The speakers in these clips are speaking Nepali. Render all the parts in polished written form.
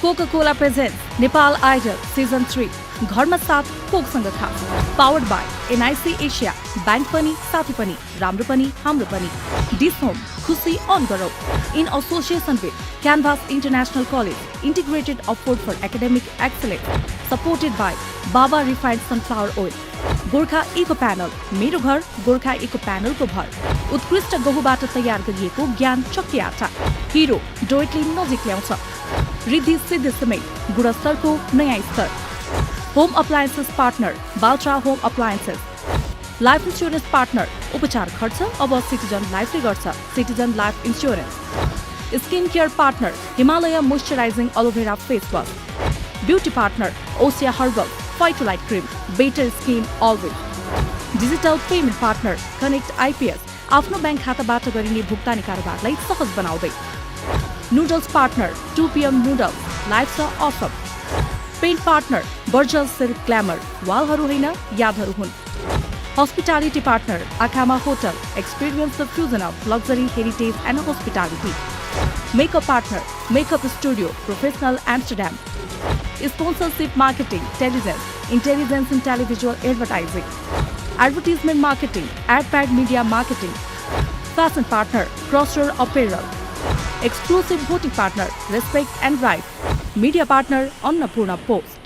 Coca Cola presents Nepal Idol season 3 घरमा साथ कोकसँग खास powered by NIC Asia bank पनि साथी पनि राम्रो पनि हाम्रो पनि डिस होम खुसी अन गरौ in association with canvas international college integrated afford for academic excellence supported by Baba refined sunflower oil Gorkha eco panel मेरो घर गोर्खा इको प्यानलको भर उत्कृष्ट गहुबाट तयार गरिएको ज्ञान चक्की आटा हिरो डोइटली नजिक ल्याउँछ रिद्धि सिद्धि सिमेन्ट गुणस्तरको नयाँ स्तर home appliances partner Baltra home appliances life insurance partner उपचार खर्च अब सिटिजन लाइफले गर्छ citizen life insurance skin care partner Himalaya moisturising aloe vera face wash beauty partner Osian herbal फाइटोलाइट cream better skin always digital payment partner connect IPS आफ्नो ब्याङ्क खाताबाट गरिने भुक्तानी कारोबारलाई सहज बनाउँदै noodles partner 2 PM noodles life छ Assam paint partner बर्जल silk glamour वालहरू होइन यादहरू हुन् हस्पिटालिटी पार्टनर आखामा hotel experience the fusion of luxury heritage and hospitality makeup partner makeup studio professional Amsterdam sponsorship marketing intelligence in televisual advertising advertisement marketing adpad media marketing fashion partner क्रसर apparel exclusive voting partner respect and right media partner Annapurna post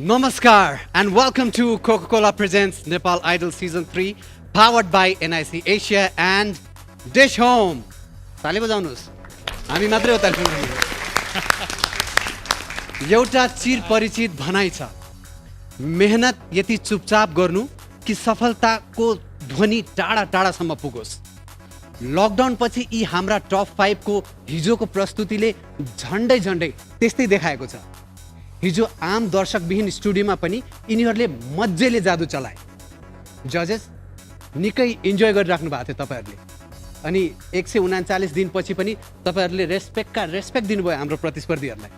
Namaskar and welcome to Coca-Cola Presents Nepal Idol Season 3 powered by NIC Asia and Dish Home. ताली बजाउनुस् हामी मात्रै हो ताली बजाउनु एउटा चिर परिचित भनाइ छ मेहनत यति चुपचाप गर्नु कि सफलताको ध्वनि टाढा टाढासम्म पुगोस् लकडाउन पछि यी हाम्रा टप 5 को हिजोको प्रस्तुतिले झन्डै झन्डै त्यस्तै देखाएको छ हिजो आम दर्शकविहीन स्टुडियोमा पनि यिनीहरूले मज्जेले जादु चलाए जजेस निकै इन्जोय गरिराख्नु भएको थियो तपाईँहरूले अनि 139 दिनपछि पनि तपाईँहरूले रेस्पेक्ट दिनुभयो हाम्रो प्रतिस्पर्धीहरूलाई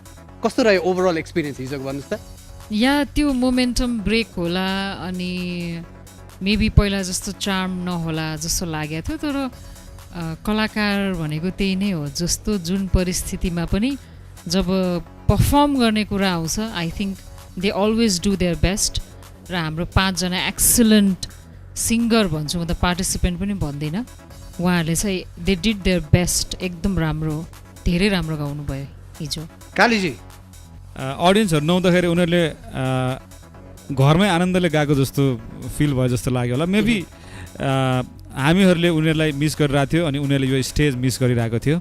कस्तो रह्यो ओभरअल एक्सपिरियन्स हिजोको भन्नुहोस् त या त्यो मोमेन्टम ब्रेक होला अनि मेबी पहिला जस्तो चार्म नहोला जस्तो लागेको थियो तर कलाकार भनेको त्यही नै हो जस्तो जुन परिस्थितिमा पनि जब पर्फर्म गर्ने कुरा आउँछ I think they always do their best र हाम्रो 5 जना एक्सलेन्ट सिङ्गर भन्छु म त पार्टिसिपेन्ट पनि भन्दिनँ उहाँहरूले चाहिँ दे डिड देयर बेस्ट एकदम राम्रो धेरै राम्रो गाउनु भयो हिजो कालीजी अडियन्सहरू नहुँदाखेरि उनीहरूले घरमै आनन्दले गाएको जस्तो फिल भयो जस्तो लाग्यो होला मेबी हामीहरूले उनीहरूलाई मिस गरिरहेको थियो अनि उनीहरूले यो स्टेज मिस गरिरहेको थियो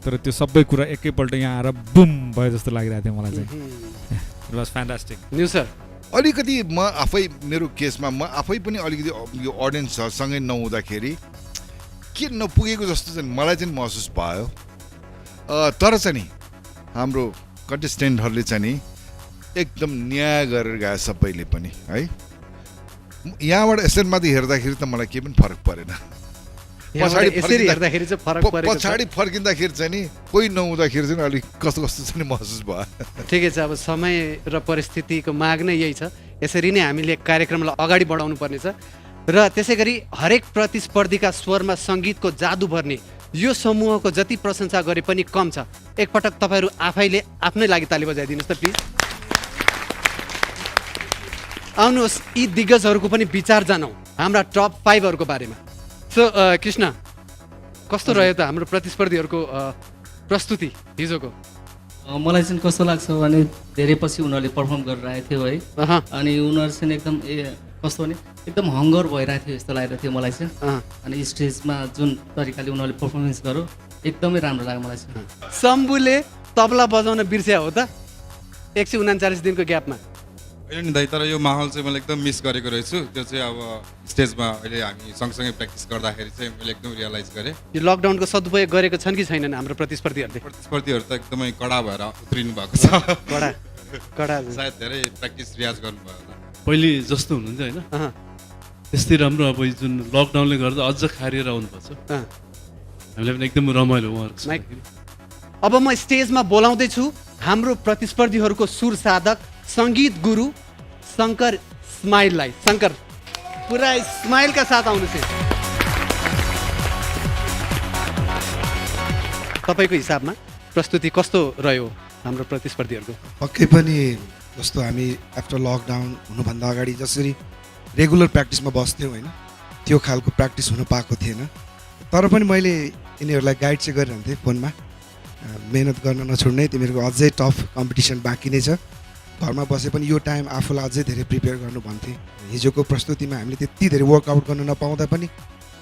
तर त्यो सबै कुरा एकैपल्ट यहाँ आएर बुम भयो जस्तो लागिरहेको थियो मलाई चाहिँ it was fantastic new sir अलिकति म आफै मेरो केसमा म आफै पनि अलिकति यो अडियन्सहरूसँगै नहुँदाखेरि के नपुगेको जस्तो चाहिँ मलाई चाहिँ महसुस भयो तर चाहिँ नि हाम्रो कन्टेस्टेन्टहरूले चाहिँ नि एकदम न्याय गरेर गाए सबैले पनि है यहाँबाट यसरी माथि हेर्दाखेरि त मलाई केही पनि फरक परेन पछाडि फर्किँदाखेरि चाहिँ नि कोही नहुँदाखेरि चाहिँ अलिक कस्तो कस्तो चाहिँ महसुस भयो ठिकै छ अब समय र परिस्थितिको माग नै यही छ यसरी नै हामीले कार्यक्रमलाई अगाडि बढाउनु पर्नेछ र त्यसै गरी हरेक प्रतिस्पर्धीका स्वरमा सङ्गीतको जादु भर्ने यो समूहको जति प्रशंसा गरे पनि कम छ एकपटक तपाईँहरू आफैले आफ्नै लागि ताली बजाइदिनुहोस् त प्लिज आउनुहोस् यी दिग्गजहरूको पनि विचार जानौँ हाम्रा टप 5 हरूको बारेमा सो कृष्ण कस्तो रह्यो त हाम्रो प्रतिस्पर्धीहरूको प्रस्तुति हिजोको मलाई चाहिँ कस्तो लाग्छ भने धेरै पछि उनीहरूले पर्फर्म गरिरहेको थियो है अनि उनीहरू चाहिँ एकदम कस्तो भने एकदम हङ्गर भइरहेको थियो जस्तो लागिरहेको थियो मलाई चाहिँ अनि स्टेजमा जुन तरिकाले उनीहरूले पर्फर्मेन्स गर्यो एकदमै राम्रो लाग्यो मलाई चाहिँ शम्भुले तबला बजाउन बिर्स्या हो त 139 दिनको ग्यापमा? होइन नि दाइ, तर यो माहौल चाहिँ मैले एकदम मिस गरेको रहेछु। त्यो चाहिँ अब स्टेजमा अहिले हामी सँगसँगै प्र्याक्टिस गर्दाखेरि चाहिँ मैले एकदम रियलाइज गरेँ। यो लकडाउनको सदुपयोग गरेको छन् कि छैनन् हाम्रो प्रतिस्पर्धीहरूले? प्रतिस्पर्धीहरू त एकदमै कडा भएर उत्रिनु भएको छ। कडा कडा सायद धेरै प्र्याक्टिस रियाज गर्नुभयो होला। पहिले जस्तो हुनुहुन्थ्यो होइन, अँ, त्यस्तै राम्रो अब जुन लकडाउनले गर्दा अझ खारिएर आउनुपर्छ। अँ। हामीलाई पनि एकदम रमाइलो उहाँहरूको माइक। अब म स्टेजमा बोलाउँदैछु हाम्रो प्रतिस्पर्धीहरूको सुर साधक सङ्गीत गुरु शङ्कर स्माइललाई। शङ्कर पुरा स्माइलका साथ आउनुहोस्। तपाईँको हिसाबमा प्रस्तुति कस्तो रह्यो हाम्रो प्रतिस्पर्धीहरूको? पक्कै पनि जस्तो हामी आफ्टर लकडाउन हुनुभन्दा अगाडि जसरी रेगुलर प्र्याक्टिसमा बस्थ्यौँ होइन, त्यो खालको प्र्याक्टिस हुन पाएको थिएन। तर पनि मैले यिनीहरूलाई गाइड चाहिँ गरिरहन्थेँ फोनमा, मेहनत गर्न नछोड्ने, तिमीहरूको अझै टफ कम्पिटिसन बाँकी नै छ, घरमा बसे पनि यो टाइम आफूलाई अझै धेरै प्रिपेयर गर्नु भन्थे। हिजोको प्रस्तुतिमा हामीले त्यति धेरै वर्कआउट गर्न नपाउँदा पनि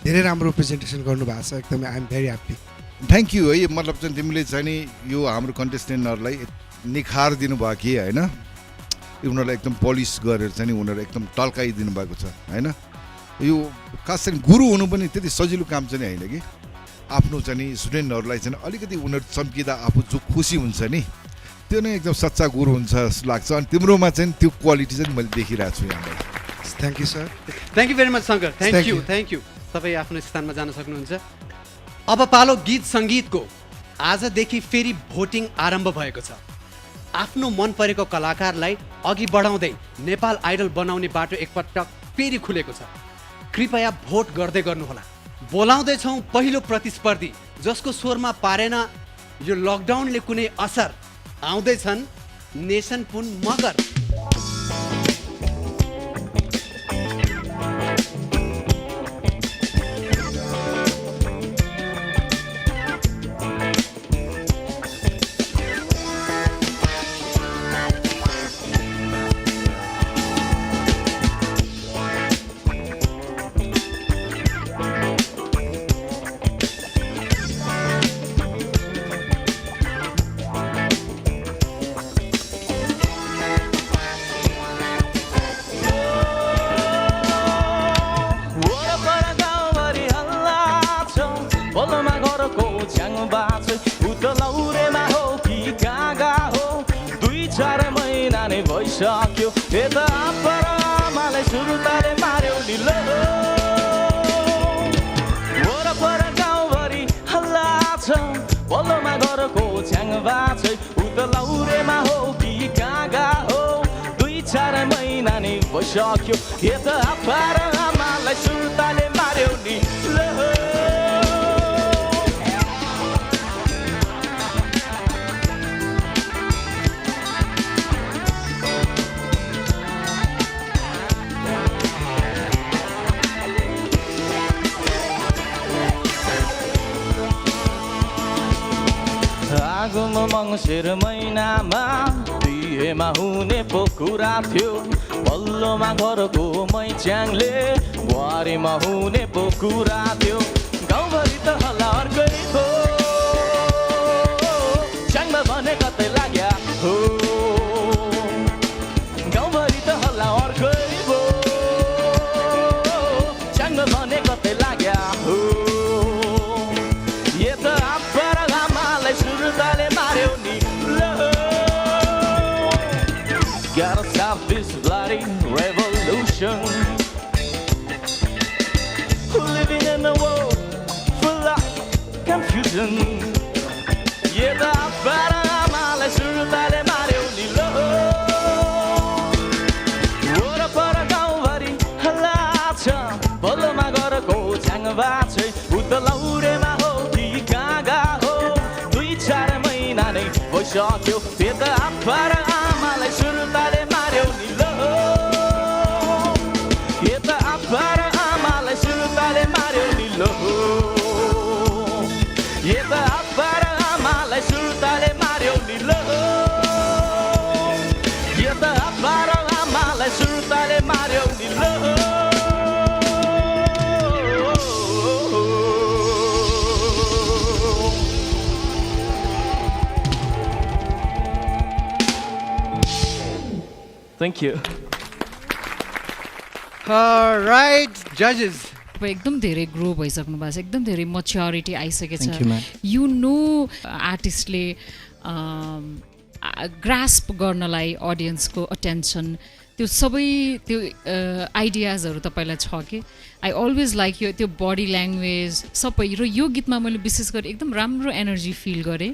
धेरै राम्रो प्रेजेन्टेसन गर्नुभएको छ। एकदमै I am very happy. Thank you है। मतलब चाहिँ तिमीले चाहिँ नि यो हाम्रो कन्टेस्टेन्टहरूलाई निखार दिनुभयो कि होइन, उनीहरूलाई एकदम पोलिस गरेर चाहिँ नि उनीहरू एकदम टल्काइदिनु भएको छ होइन। यो खास चाहिँ गुरु हुनु पनि त्यति सजिलो काम चाहिँ होइन कि। आफ्नो चाहिँ नि स्टुडेन्टहरूलाई चाहिँ अलिकति उनीहरू चम्किँदा आफू जो खुसी हुन्छ नि, त्यो नै एकदम सच्चा गुरु हुन्छ जस्तो लाग्छ। अनि तिम्रोमा चाहिँ त्यो क्वालिटी चाहिँ मैले देखिरहेको छु यहाँबाट। Thank you sir. Thank you very much Shankar. Thank you. तपाईँ आफ्नो स्थानमा जान सक्नुहुन्छ। अब पालो गीत सङ्गीतको। आजदेखि फेरि भोटिङ आरम्भ भएको छ। आफ्नो मन परेको कलाकारलाई अघि बढाउँदै नेपाल आइडल बनाउने बाटो एकपटक फेरि खुलेको छ। कृपया भोट गर्दै गर्नुहोला। बोलाउँदैछौँ पहिलो प्रतिस्पर्धी जसको स्वरमा पारेन यो लकडाउनले कुनै असर। आउँदैछन् नेसन पुन मगर। भइसक्यो यता परामालाई सुरुताले मार्यो नि लो। वरपर गाउँभरि हल्ला छ, पल्लोमा घरको छ्याङबा छै, उता लौरेमा हो कि कागा हो, 2-4 महिना नै भइसक्यो यता परामालाई सुरुताले मार्यो नि लो। मङ्सिर महिनामा बिहेमा हुने पो कुरा थियो, पल्लोमा घरको मैच्याङले बुहारीमा हुने पो कुरा थियो। गाउँभरि त हल्ला अर्कै हो, च्याङमा भने कतै लाग्या हो, गाउँभरि त हल्ला अर्कै हो, च्याङमा भने कतै लाग्या हो। Gotta stop this bloody revolution. Living in a world full of confusion. Yeah, the paramala surutale mario ni lo. Ora para gaunvari halacha, bolo magora ko changva chai, uta laure ma ho ki kaga ho. 2-4 mahina nai voisakyo, yeah, paramala surutale mario ni lo. Yeah, paramala surutale mario ni lo. Yeah, paramala surutale mario ni lo. Yeah, paramala surutale mario ni lo. Thank you right जजेस अब एकदम धेरै ग्रो भइसक्नु भएको छ एकदम धेरै मच्योरिटी आइसकेको Thank you, ma'am. छ यु नो आर्टिस्टले ग्रास्प गर्नलाई अडियन्सको अटेन्सन त्यो सबै त्यो आइडियाजहरू तपाईँलाई छ कि आई अलवेज लाइक यो त्यो बडी ल्याङ्ग्वेज सबै र यो गीतमा मैले विशेष गरी एकदम राम्रो एनर्जी फिल गरेँ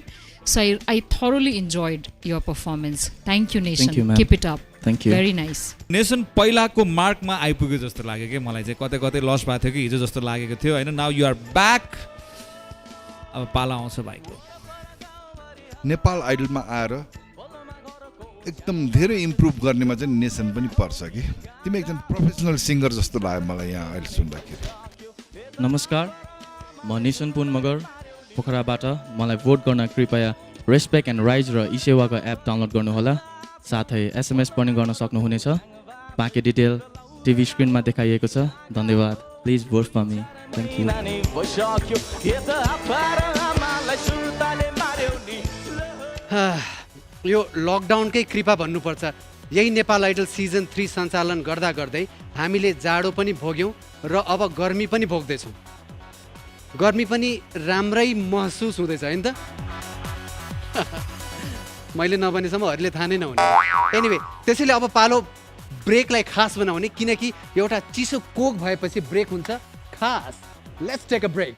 so I thoroughly enjoyed your performance thank you you, nation ma'am. Keep it up Thank you. Very nice nation पहिलाको मार्कमा आइपुग्यो जस्तो लाग्यो कि मलाई चाहिँ कतै कतै लस भएको थियो कि हिजो जस्तो लागेको थियो होइन नाउ यु आर ब्याक अब पाला आउँछ भाइको नेपाल आइडलमा आएर एकदम धेरै इम्प्रुभ गर्नेमा चाहिँ नेसन पनि पर्छ कि तिमी एकदम प्रोफेसनल सिङ्गर जस्तो लाग्यो मलाई यहाँ अहिले सुन्दाखेरि नमस्कार म निसन पुन मगर पोखराबाट मलाई भोट गर्न कृपया रेस्पेक्ट एन्ड राइज र ई सेवाको एप डाउनलोड गर्नुहोला साथै एसएमएस पनि गर्न सक्नुहुनेछ बाँकी डिटेल टिभी स्क्रिनमा देखाइएको छ धन्यवाद please vote for me thank you यो लकडाउनकै कृपा भन्नुपर्छ यही नेपाल आइडल सिजन 3 सञ्चालन गर्दा गर्दै हामीले जाडो पनि भोग्यौँ र अब गर्मी पनि भोग्दैछौँ गर्मी पनि राम्रै महसुस हुँदैछ होइन त मैले नभनेसम्म थाहा नै नहुने एनिवे त्यसैले अब पालो ब्रेकलाई खास बनाउने किनकि एउटा चिसो कोक भएपछि ब्रेक हुन्छ खास लेट्स टेक अ ब्रेक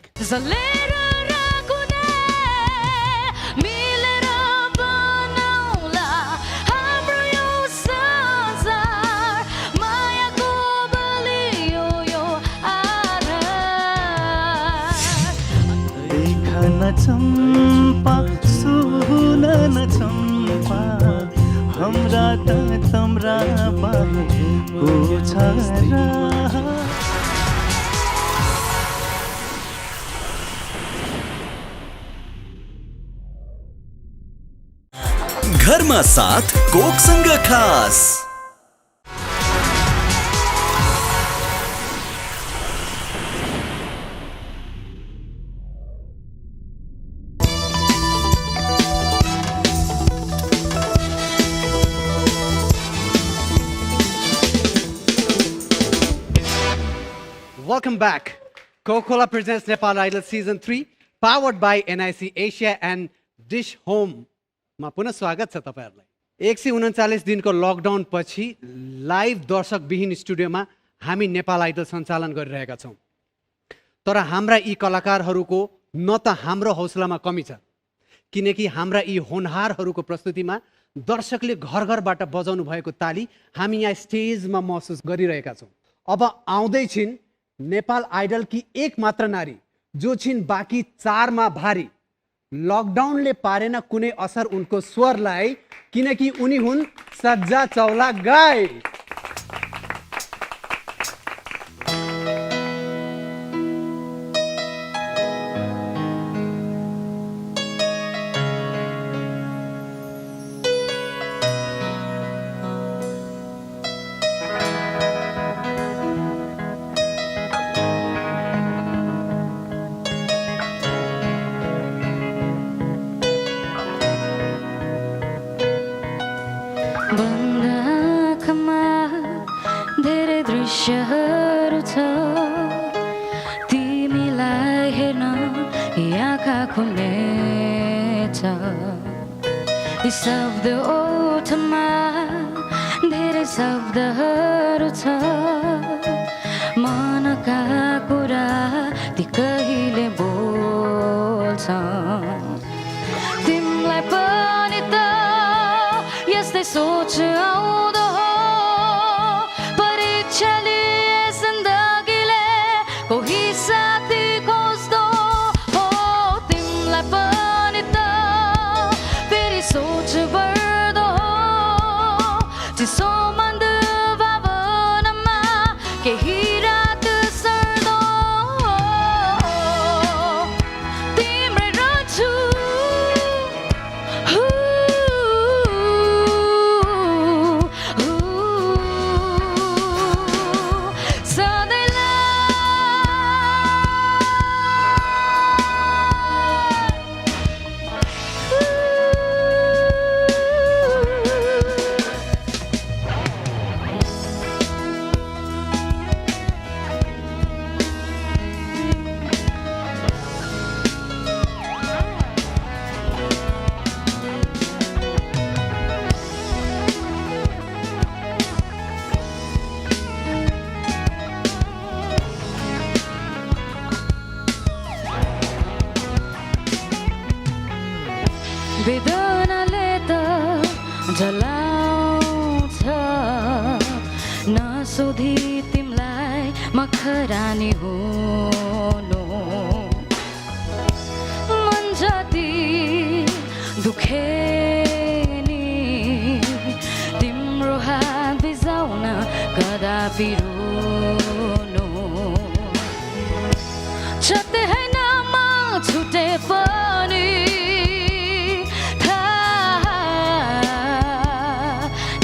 चम्पा सुन न चम्पा हाम्रा त तम्रा बाहेको छ घरमा साथ कोकसँग खास Welcome back. Coca-Cola presents Nepal Idol Season 3, powered by NIC Asia and Dish Home. मा पुनः स्वागत छ तपाईहरुलाई 139 दिनको लकडाउन पछि लाइभ दर्शकविहीन स्टुडियोमा हामी नेपाल आइडल सञ्चालन गरिरहेका छौं तर हाम्रा यी कलाकारहरूको न त हाम्रो हौसलामा कमी छ किनकि हाम्रा यी होनहारहरूको प्रस्तुतिमा दर्शकले घर घरबाट बजाउनु भएको ताली हामी यहाँ स्टेजमा महसुस गरिरहेका छौं अब आउँदै छिन् नेपाल आइडल की एक मात्र नारी जो छिन् बाँकी 4 मा भारी लकडाउनले पारेन कुनै असर उनको स्वरलाई किनकि उनी हुन् सज्जा चौला गाई दृश्यहरू छ तिमीलाई हेर्न आँखा खुल्नेछ यी शब्द ओठमा धेरै शब्दहरू छ मनका कुरा ती कहिले बोल्छ तिमीलाई पनि त यस्तै सोच आउँदो कोही साथी खोज्दो हो तिमीलाई पनि त फेरि सोच बढ्दो चिसो मन्द भावनामा केही रात सर्दो तिम्रै रहन्छु जलाउँछ नसोधी तिमलाई मखरानी हुनु मन जति दुखे नि तिम्रो हात बिजाउन कदापि रुनु छुट्टै होइन म छुटे पनि थाहा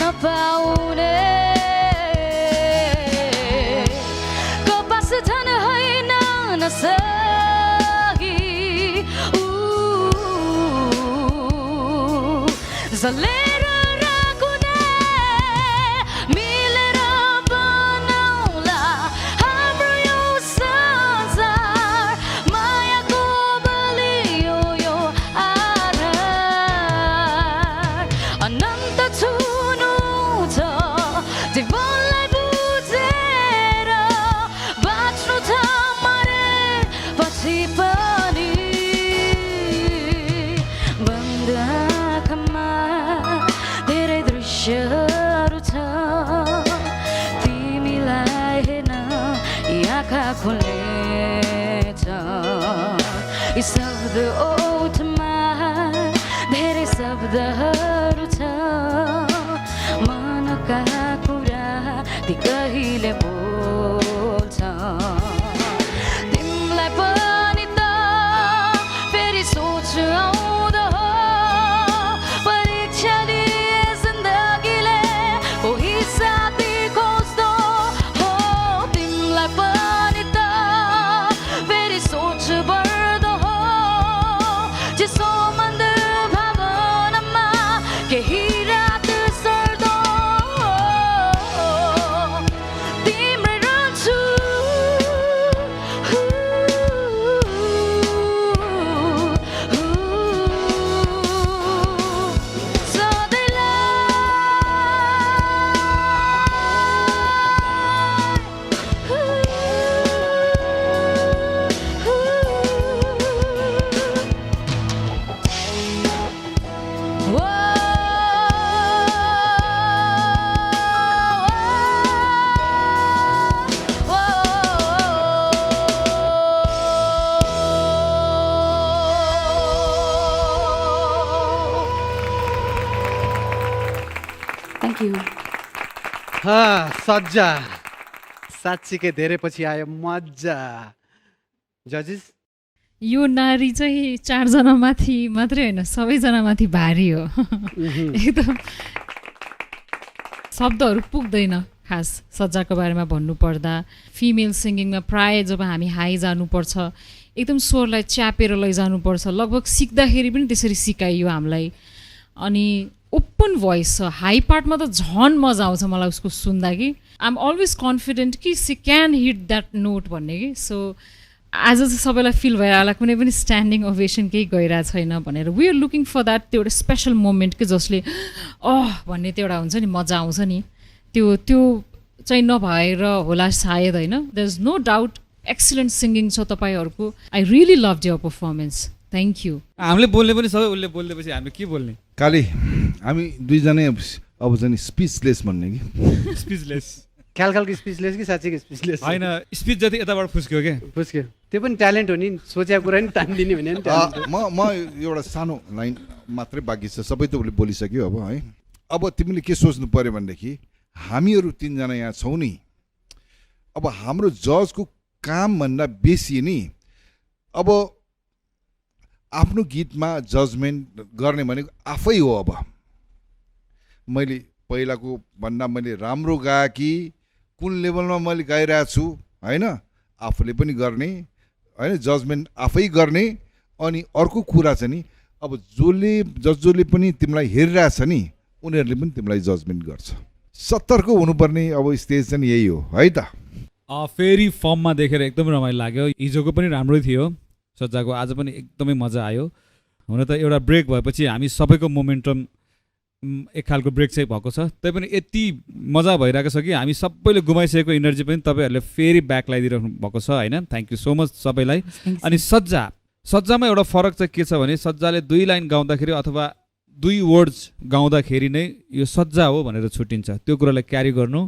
नपाउने कपास झन होइन नसकी जलेर राखुने मिलेर बनाउला हाम्रो यो संसार मायाको बलियो यो आधार अनन्त छुनु छ जीवनलाई बुझेर बाँच्नु छ मरे पछि पनि बन्द आँखामा धेरै दृश्यहरू छ तिमीलाई हेर्न यी आँखा खुल्नेछ यी शब्द ओठमा धेरै शब्दहरू छ मनका कुरा ती कहिले बोल्छ तिमीलाई पनि त फेरि सोच आउँदो हो परीक्षा लिए जिन्दगीले कोही साथी खोज्दो हो तिमीलाई पनि त फेरि सोच बढ्दो हो चिसो मन्द भावनामा केही रात सर्दो तिम्रै रहन्छु Thank you. सज्जा साँच्चीकै धेरै पछि आयो मजा जजेस यो नारी चाहिँ 4 जनामाथि मात्रै होइन सबैजनामाथि भारी हो एकदम शब्दहरू पुग्दैन खास सज्जाको बारेमा भन्नुपर्दा फिमेल सिङ्गिङमा प्राय जब हामी हाई जानुपर्छ एकदम स्वरलाई च्यापेर लैजानुपर्छ लगभग सिक्दाखेरि पनि त्यसरी सिकाइयो हामीलाई अनि ओपन भोइस छ हाई पार्टमा त झन् मजा आउँछ मलाई उसको सुन्दा कि आइ एम अलवेज कन्फिडेन्ट कि she can hit that note भन्ने कि सो आज चाहिँ सबैलाई फिल भएर होला कुनै पनि स्ट्यान्डिङ ओभेसन केही गइरहेको छैन भनेर we are looking for that त्यो एउटा स्पेसल मोमेन्ट कि जसले भन्ने त्यो एउटा हुन्छ नि मजा आउँछ नि त्यो चाहिँ नभएर होला सायद होइन there is no doubt excellent singing छ तपाईँहरूको I really love your performance thank you हामीले बोल्ने पनि सबै उसले बोल्दैपछि हामीले के बोल्ने काली हामी दुईजना अब चाहिँ स्पिचलेस भन्ने कि स्पिचलेस ख्यालखालको स्पिचलेस कि साँच्चीको स्पिचलेस होइन स्पिच जति यताबाट फुस्क्यो क्या फुस्क्यो त्यो पनि ट्यालेन्ट हो नि सोचेको कुरा नि तानिदिने भने नि म एउटा सानो लाइन मात्रै बाँकी छ सबै त उसले बोलिसक्यो अब है अब तिमीले के सोच्नु पर्यो भनेदेखि हामीहरू 3 जना यहाँ छौँ नि अब हाम्रो जजको कामभन्दा बेसी नि अब आफ्नो गीतमा जजमेन्ट गर्ने भनेको आफै हो अब मैले पहिलाको भन्दा मैले राम्रो गाएँ कि कुन लेभलमा मैले गाइरहेको छु होइन आफूले पनि गर्ने होइन जजमेन्ट आफै गर्ने अनि अर्को कुरा चाहिँ नि अब जसले पनि तिमीलाई हेरिरहेछ नि उनीहरूले पनि तिमीलाई जजमेन्ट गर्छ सतर्क हुनुपर्ने अब स्टेज चाहिँ यही हो है त फेरि फर्ममा देखेर एकदम रमाइलो लाग्यो हिजोको पनि राम्रै थियो सज्जाको आज पनि एकदमै मजा आयो हुन त एउटा ब्रेक भएपछि हामी सबैको मोमेन्टम एक खालको ब्रेक चाहिँ भएको छ तैपनि यति मजा भइरहेको छ कि हामी सबैले गुमाइसकेको इनर्जी पनि तपाईँहरूले फेरि ब्याक लगाइदिइरहनु भएको छ होइन थ्याङ्क यू सो मच सबैलाई अनि सज्जामा एउटा फरक चाहिँ के छ भने सज्जाले 2 लाइन गाउँदाखेरि अथवा दुई वर्ड्स गाउँदाखेरि नै यो सज्जा हो भनेर छुट्टिन्छ, त्यो कुरालाई क्यारी गर्नु।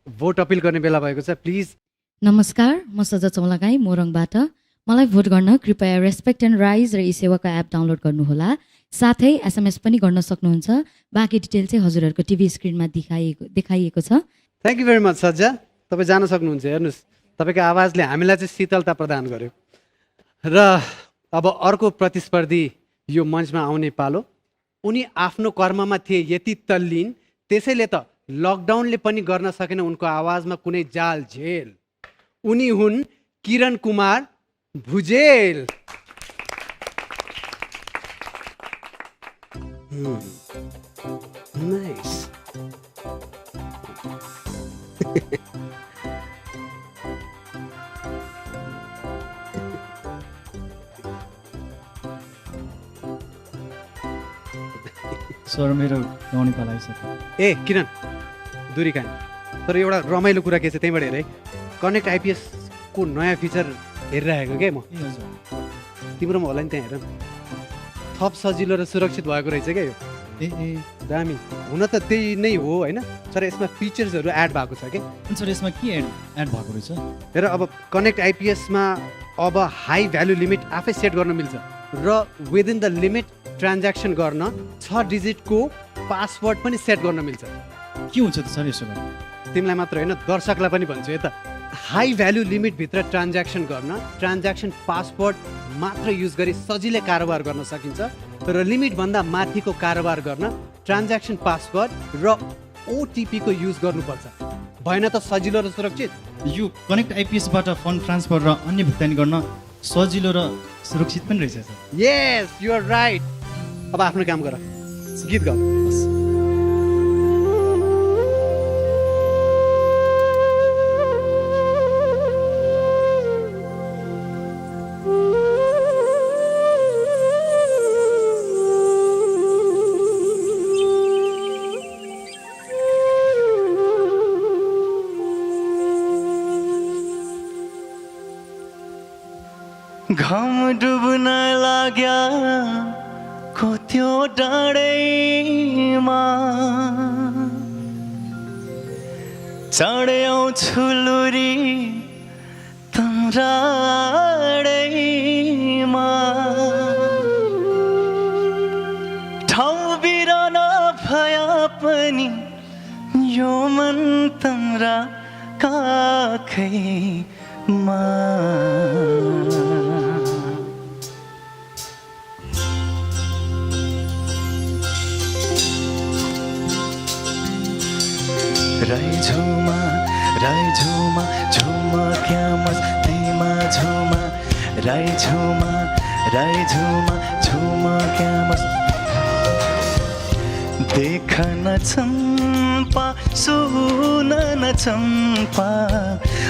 भोट अपिल गर्ने बेला भएको छ, प्लिज। नमस्कार, म सज्जा चौलागाई मोरङबाट। मलाई भोट गर्न कृपया रेस्पेक्ट एन्ड राइज र ई सेवाको एप डाउनलोड गर्नुहोला। साथै एसएमएस पनि गर्न सक्नुहुन्छ। बाँकी डिटेल चाहिँ हजुरहरूको टिभी स्क्रिनमा देखाइएको छ। थ्याङ्क यू भेरी मच सज्जा, तपाईँ जान सक्नुहुन्छ। हेर्नुहोस्, तपाईँको आवाजले हामीलाई चाहिँ शीतलता प्रदान गर्यो। र अब अर्को प्रतिस्पर्धी यो मञ्चमा आउने पालो। उनी आफ्नो कर्ममा थिए यति तल्लीन, त्यसैले त लकडाउनले पनि गर्न सकेन उनको आवाजमा कुनै जाल झेल। उनी हुन् किरण कुमार भुजेल। नाइस। सर मेरो गाउने पाला आइसक्यो। ए किरण दुरी कान, तर एउटा रमाइलो कुरा के छ त्यहीँबाट हेर है, कनेक्ट आइपिएस को नयाँ फिचर हेरिरहेको क्या म। तिम्रोमा होला नि, त्यहाँ हेर थप सजिलो र सुरक्षित भएको रहेछ क्या यो। ए दामी। हुन त त्यही नै हो होइन, तर यसमा फिचर्सहरू एड भएको छ क्या। सर यसमा के एड भएको रहेछ? हेर, अब कनेक्ट आइपिएसमा अब हाई भ्यालु लिमिट आफै सेट गर्न मिल्छ र विदिन द लिमिट ट्रान्ज्याक्सन गर्न 6 डिजिटको पासवर्ड पनि सेट गर्न मिल्छ। के हुन्छ त सर यसो? तिमीलाई मात्र होइन, दर्शकलाई पनि भन्छु है त। हाई भ्यालु लिमिटभित्र ट्रान्ज्याक्सन गर्न ट्रान्ज्याक्सन पासवर्ड मात्र युज गरी सजिलै कारोबार गर्न सकिन्छ, तर लिमिटभन्दा माथिको कारोबार गर्न ट्रान्ज्याक्सन पासवर्ड र ओटिपीको युज गर्नुपर्छ। भएन त सजिलो र सुरक्षित? यो कनेक्ट आइपिएसबाट फन्ड ट्रान्सफर र अन्य भुक्तानी गर्न सजिलो र सुरक्षित पनि रहेछ sir. Yes, you are right. अब आफ्नो काम गर, गीत गाऊ। घाम डुब्न लाग्या को त्यो डाँडैमा चाँडै आउँछु लुरी तम्राडैमा। ठाउँ बिरान भया पनि यो मन तम्रा काखैमा। राई झुमा झुमा क्या मस्तीमा झुमा। राई झुमा झुमा क्या मस्त। देख न चम्पा सुन न चम्पा,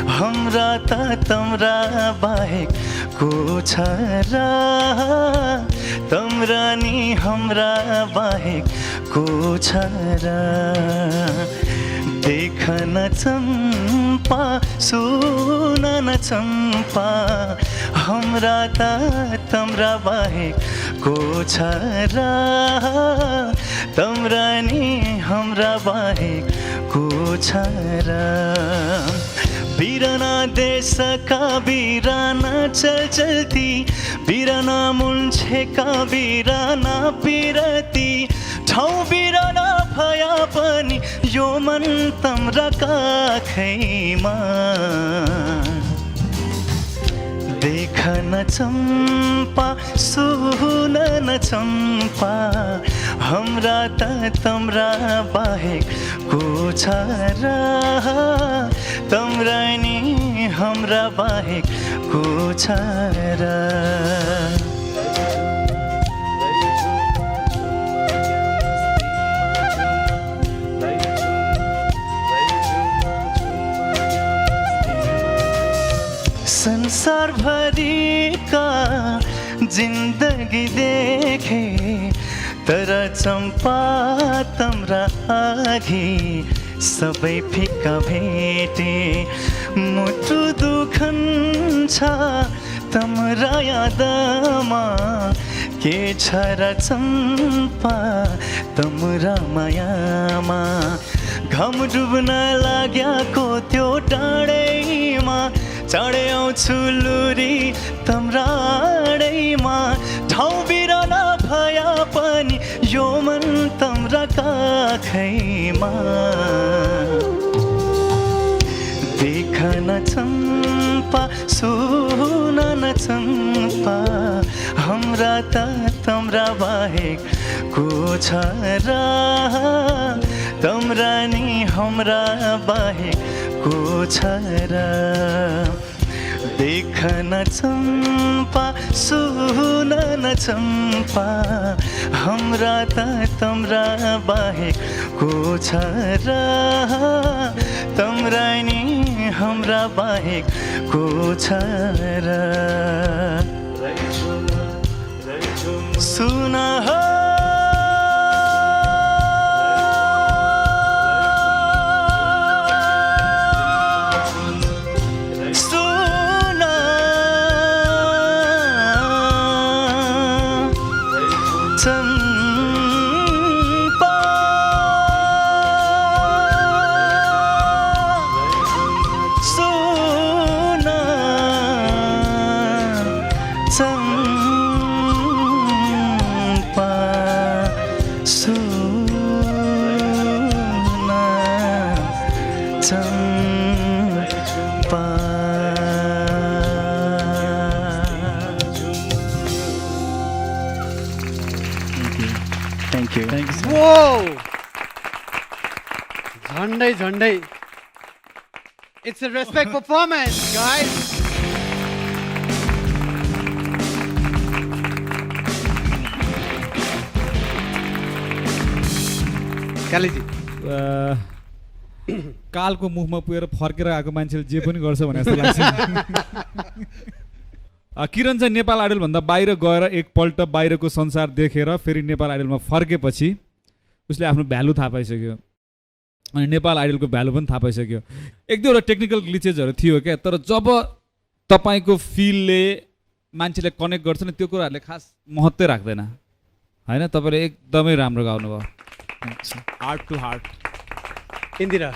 हाम्रा त तम्रा बाहेक को छ र? तम्रा नि हाम्रा बाहेक को छ र? देख न चम्पा सुन न चम्पा, हाम्रा त तम्रा बाहेक को छ र? तम्रा नि हाम्रा बाहेक को छ र? बिराना देशका बिराना चलती, बिराना मुन्छेका बिराना पिरती। ठाउँ बिराना भया पनि यो मन तम्रा काखैमा। देख न चम्पा सुन न चम्पा, हाम्रा त तम्रा बाहेक को छ र? तम्रा नि हाम्रा बाहेक को छ र? संसार भरिका जिन्दगी देखे, तर चम्पा तम्रा आघि सबै फिक्का भेटे। मुटु दुखन्छ तम्रा यादमा, के छ र चम्पा तम्रा मायामा घम डुब्न लाग्याको त्यो टाढैमा चाँडै आउँछु लुरी तम्राडैमा ठाउँ बिराना भया पनि यो मन तम्रा काखैमा देख न चम्पा सुन न चम्पा हाम्रा त तम्रा बाहेक को छ र तम्रा नि हाम्रा बाहेक को छ र देख न चम्पा सुन न चम्पा हाम्रा त तम्रा बाहेक को छ र तम्रा नि हाम्रा बाहेक को छ र सुन हो झन्डै it's a respect performance guys कालीजी कालको मुखमा पुगेर फर्केर आएको मान्छेले जे पनि गर्छ भने जस्तो लाग्छ किरण चाहिँ नेपाल आइडल भन्दा बाहिर गएर एकपल्ट बाहिरको संसार देखेर फेरि नेपाल आइडलमा फर्केपछि उसले आफ्नो भ्यालु थाहा पाइसक्यो अनि नेपाल आइडलको भ्यालु पनि थाहा पाइसक्यो। एक दुईवटा टेक्निकल ग्लिचेसहरू थियो क्या, तर जब तपाईँको फिलले मान्छेले कनेक्ट गर्छ नि त्यो कुराहरूले खास महत्त्वै राख्दैन होइन। तपाईँले एकदमै राम्रो गाउनुभयो, हार्ट टु हार्ट। इन्दिरा,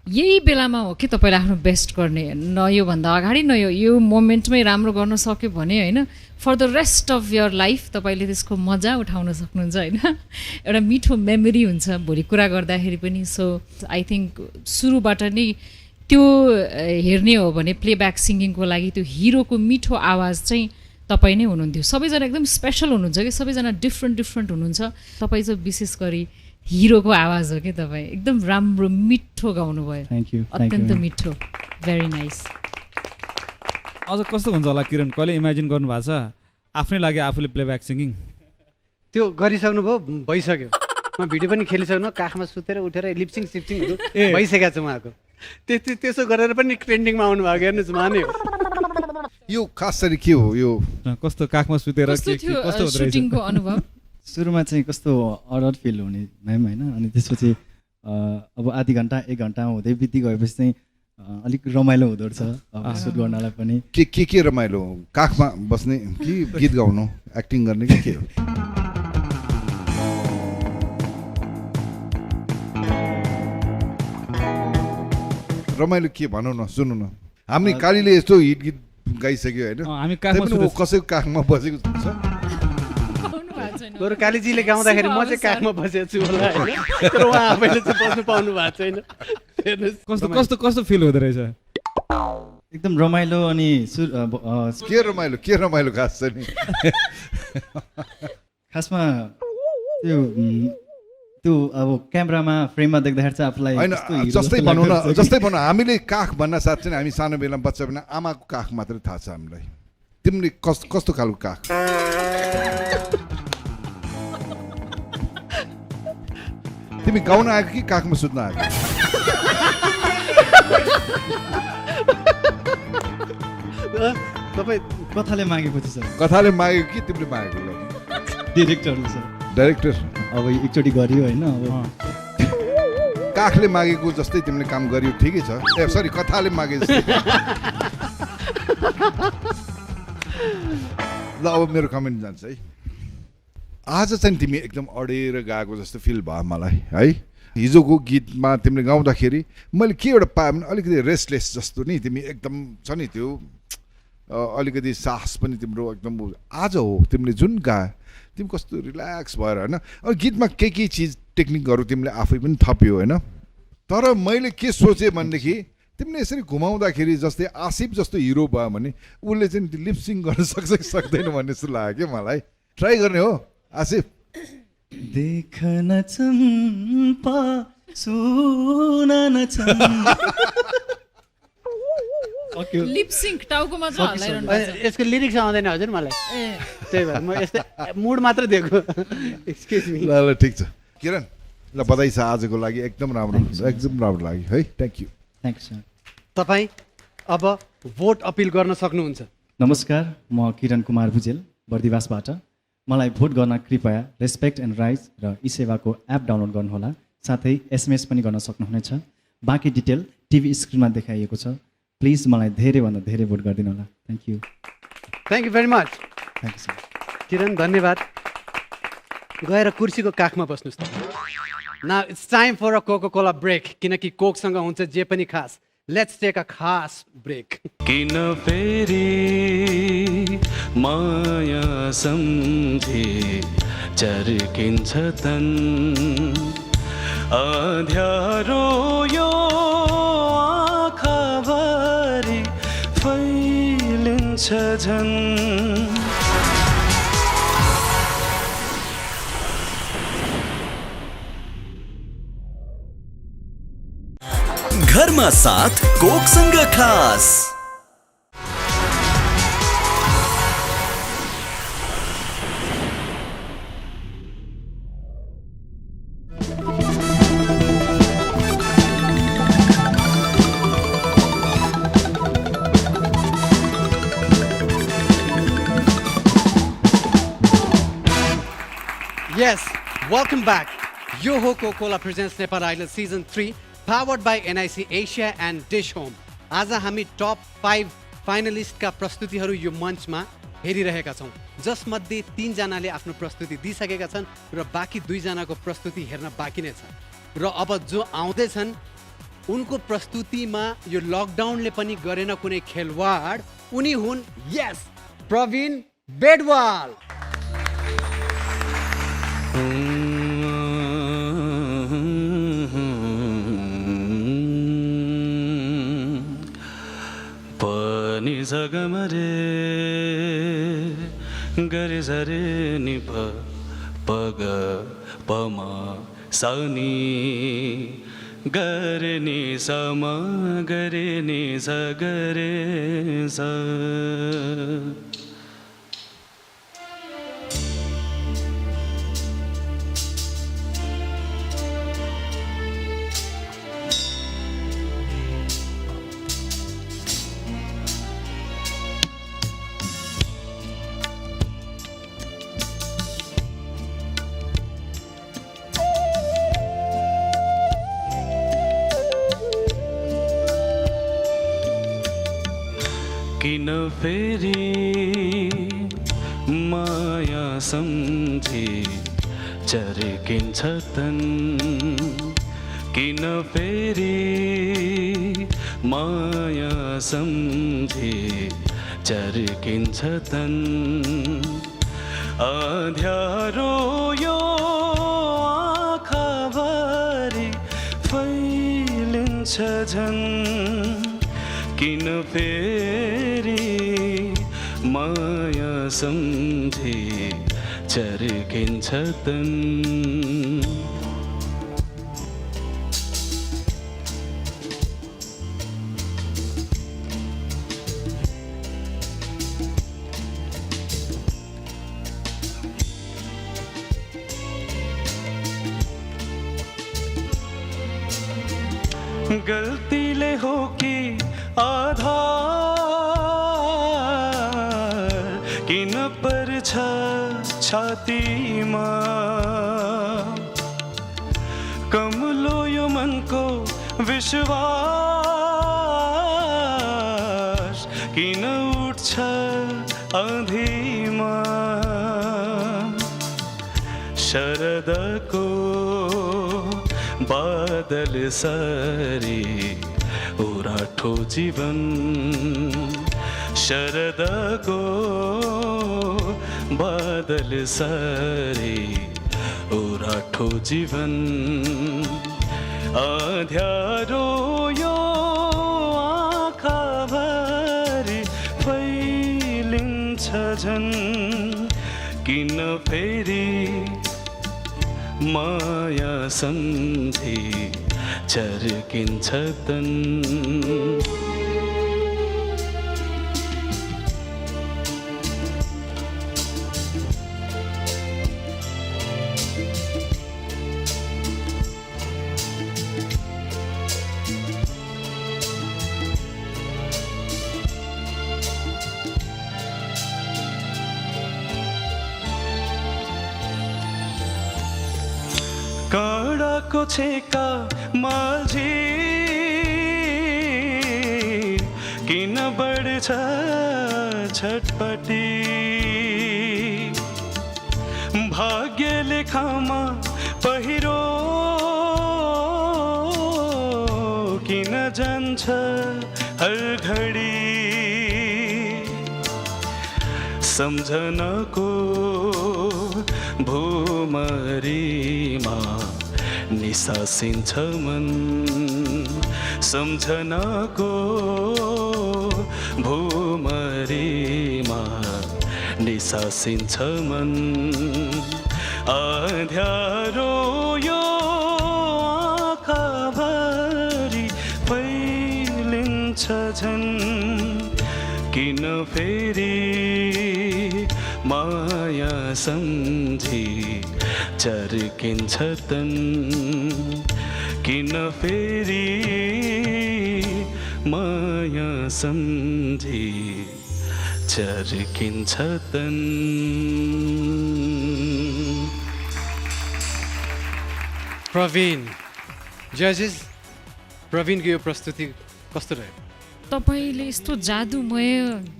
यही बेलामा हो कि तपाईँले आफ्नो बेस्ट गर्ने, न योभन्दा अगाडि न यो मोमेन्टमै राम्रो गर्न सक्यो भने होइन for the rest of your life तपाईँले त्यसको मजा उठाउन सक्नुहुन्छ होइन। एउटा मिठो मेमोरी हुन्छ भोलि कुरा गर्दाखेरि पनि। सो आई थिङ्क सुरुबाट नै त्यो हेर्ने हो भने प्लेब्याक सिङ्गिङको लागि त्यो हिरोको मिठो आवाज चाहिँ तपाईँ नै हुनुहुन्थ्यो। सबैजना एकदम स्पेसल हुनुहुन्छ कि, सबैजना डिफ्रेन्ट हुनुहुन्छ। तपाईँ चाहिँ विशेष गरी हिरोको आवाज हो कि तपाईँ एकदम राम्रो मिठो गाउनुभयो, अत्यन्त मिठो, भेरी नाइस। अझ कस्तो हुन्छ होला किरण, कहिले इमेजिन गर्नुभएको छ आफ्नै लागि आफूले प्लेब्याक सिङ्गिङ? त्यो गरिसक्नुभयो, भइसक्यो। म भिडियो पनि खेलिसक्नु, काखमा सुतेर उठेर लिप्सिङ सिप्सिङहरू भइसकेको छ उहाँको। त्यसो गरेर पनि ट्रेन्डिङमा आउनु भएको हेर्नुहोस् उहाँले। यो खास गरी के हो, यो कस्तो काखमा सुतेर कस्तो सुटिङको अनुभव? सुरुमा चाहिँ कस्तो अडर फिल हुने म्याम होइन, अनि त्यसपछि अब आधी घन्टा 1 घन्टा हुँदै बिति गएपछि चाहिँ अलिक रमाइलो हुँदो रहेछ सुट गर्नलाई पनि। के रमाइलो? काखमा बस्ने कि गीत गाउनु, एक्टिङ गर्ने कि के हो? रमाइलो के भनौँ न, सुन्नु न। हामी कालीले यस्तो हिट गीत गाइसक्यो होइन, हामी कसैको काखमा बसेको छ। बरु कालीजीले गाउँदाखेरि म चाहिँ काखमा बसेको छु होला होइन, तर उहाँ आफैले चाहिँ बस्नु पाउनु भएको छैन। कस्तो कस्तो फिल हुँदो रहेछ? एकदम रमाइलो। अनि के रमाइलो खास छ नि? खासमा त्यो अब क्यामेरामा फ्रेममा देख्दाखेरि चाहिँ आफूलाई होइन, जस्तै भनौँ न, हामीले काख भन्न साथ चाहिँ हामी सानो बेलामा बच्चा बेला आमाको काख मात्रै थाहा छ हामीलाई। तिमीले कस्तो खालको काख? तिमी गाउन आएको कि काखमा सुत्न आएको? तपाईँ कथाले मागेपछि सर? कथाले मागेको कि तिमीले मागेको? डिरेक्टरले सर। डाइरेक्टर अब एकचोटि गरियो होइन, अब काखले मागेको जस्तै तिमीले काम गरियो, ठिकै छ। ए सरी, कथाले मागे जस्तै। ल अब मेरो कमेन्ट जान्छ है। आज चाहिँ तिमी एकदम अडेर गएको जस्तो फिल भयो मलाई है। हिजोको गीतमा तिमीले गाउँदाखेरि मैले के एउटा पाएँ भने अलिकति रेस्टलेस जस्तो नि, तिमी एकदम छ नि त्यो अलिकति साहस पनि तिम्रो एकदम। आज हो तिमीले जुन गाए तिमी कस्तो रिल्याक्स भएर होइन। अब गीतमा के चिज टेक्निकहरू तिमीले आफै पनि थप्यो होइन। तर मैले के सोचेँ भनेदेखि तिमीले यसरी घुमाउँदाखेरि जस्तै आसिफ जस्तो हिरो भयो भने उसले चाहिँ लिपसिङ गर्न सक्छ कि सक्दैन भन्ने जस्तो लाग्यो क्या मलाई। ट्राई गर्ने हो आसिफ। देखन चम्पा सुनन चम्पा लिपसिङ्क टाउकोमा चाहिँ हल्लाइरहनु भएको छ। यसको लिरिक्स आउँदैन हजुर मलाई, त्यही भएर म यस्तै मुड मात्र दिएको। Excuse me. ल ठिक छ किरण, ल बधाई छ आजको लागि, एकदम राम्रो एकदम राम्रो लाग्यो है। Thank you. Thank you sir. तपाईँ अब भोट अपिल गर्न सक्नुहुन्छ। नमस्कार, म किरण कुमार भुजेल बर्दिवासबाट। मलाई भोट गर्न कृपया रेस्पेक्ट एन्ड राइज र ई सेवाको एप डाउनलोड गर्नुहोला, साथै एसएमएस पनि गर्न सक्नुहुनेछ। बाँकी डिटेल टिभी स्क्रिनमा देखाइएको छ। प्लिज मलाई धेरैभन्दा धेरै भोट गरिदिनु होला। Thank you. Thank you very much. Thank you sir. Kiran धन्यवाद। गएर कुर्सीको काखमा बस्नुहोस् त। Now it's time for a Coca Cola break, किनकि कोकसँग हुन्छ जे पनि खास। लेट्स टेक अ खास ब्रेक। किन फेरि माया सम्झे चर्किन्छ तन, अँध्यारो यो आँखाभरि फैलिन्छ झन्। घरमा साथ कोकसँग खास। Yes, welcome back. यो हो Coca Cola presents Nepal Idol season 3 powered by NIC Asia and Dish Home. आज हामी टप 5 फाइनलिस्टका प्रस्तुतिहरू यो मञ्चमा हेरिरहेका छौँ, जसमध्ये 3 जनाले आफ्नो प्रस्तुति दिइसकेका छन् र बाँकी 2 जनाको प्रस्तुति हेर्न बाँकी नै छ। र अब जो आउँदैछन् उनको प्रस्तुतिमा यो लकडाउनले पनि गरेन कुनै खेलवाड, उनी हुन् यस प्रवीण बेडवाल। पनि जगमरे गरे झरे नि पग पमा सानी गरे नि सम गरे नि सगरे स। किन फेरि माया सम्झे चर्किन्छ तन, किन फेरि माया सम्झे चर्किन्छ तन, अँध्यारो यो आँखाभरि फैलिन्छ झन्। किन फेरि माया सम्झे चर्किन्छ तन। गल्तीले हो कि आधार किन पर्छ छातीमा, कमलो यो मनको विश्वास किन उठ्छ आँधीमा। शरदको बादल सरी उराठो जीवन शरदको बादल सरी उराठो जीवन अँध्यारो यो आँखाभरि फैलिन्छ झन् किन फेरि माया सम्झी चर्किन्छ तन काँडाको छेका माझी किन बढ्छ छटपटी भाग्य लेखामा पहिरो किन जान्छ हर घडी सम्झनाको भूमरीमा निसासिन्छ मन सम्झनाको भूमरीमा निसासिन्छ मन अँध्यारो यो आँखाभरि फैलिन्छ झन् किन फेरि माया सम्झी चर्किन्छ तन किन फेरि माया सम्झी चर्किन्छ तन प्रवीण जजेस प्रवीणको यो प्रस्तुति कस्तो रह्यो तपाईँले यस्तो जादुमय